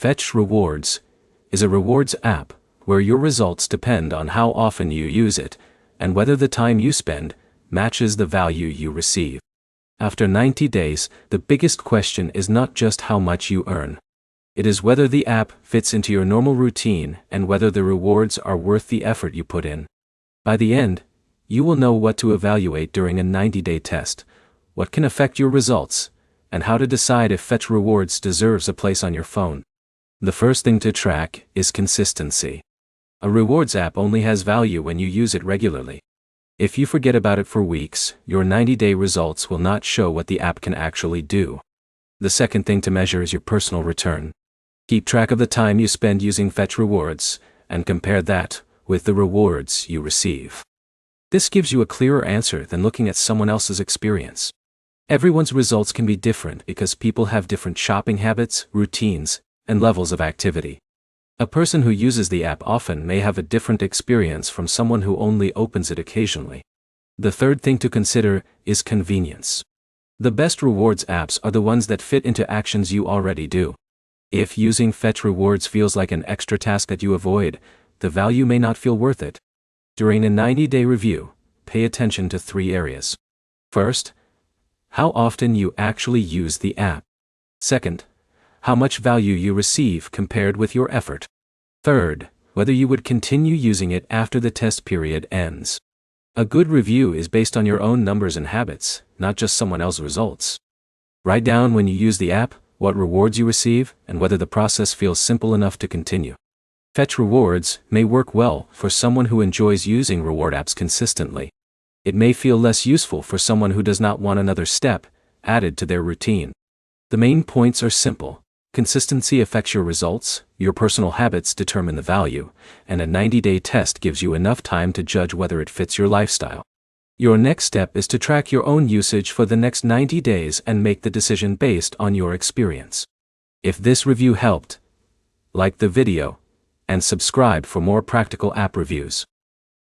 Fetch Rewards is a rewards app where your results depend on how often you use it and whether the time you spend matches the value you receive. After 90 days, the biggest question is not just how much you earn. It is whether the app fits into your normal routine and whether the rewards are worth the effort you put in. By the end, you will know what to evaluate during a 90-day test, what can affect your results, and how to decide if Fetch Rewards deserves a place on your phone. The first thing to track is consistency. A rewards app only has value when you use it regularly. If you forget about it for weeks, your 90-day results will not show what the app can actually do. The second thing to measure is your personal return. Keep track of the time you spend using Fetch Rewards, and compare that with the rewards you receive. This gives you a clearer answer than looking at someone else's experience. Everyone's results can be different because people have different shopping habits, routines, and levels of activity. A person who uses the app often may have a different experience from someone who only opens it occasionally. The third thing to consider is convenience. The best rewards apps are the ones that fit into actions you already do. If using Fetch Rewards feels like an extra task that you avoid, the value may not feel worth it. During a 90-day review, pay attention to 3 areas. First, how often you actually use the app. Second, how much value you receive compared with your effort. Third, whether you would continue using it after the test period ends. A good review is based on your own numbers and habits, not just someone else's results. Write down when you use the app, what rewards you receive, and whether the process feels simple enough to continue. Fetch Rewards may work well for someone who enjoys using reward apps consistently. It may feel less useful for someone who does not want another step added to their routine. The main points are simple. Consistency affects your results, your personal habits determine the value, and a 90-day test gives you enough time to judge whether it fits your lifestyle. Your next step is to track your own usage for the next 90 days and make the decision based on your experience. If this review helped, like the video and subscribe for more practical app reviews.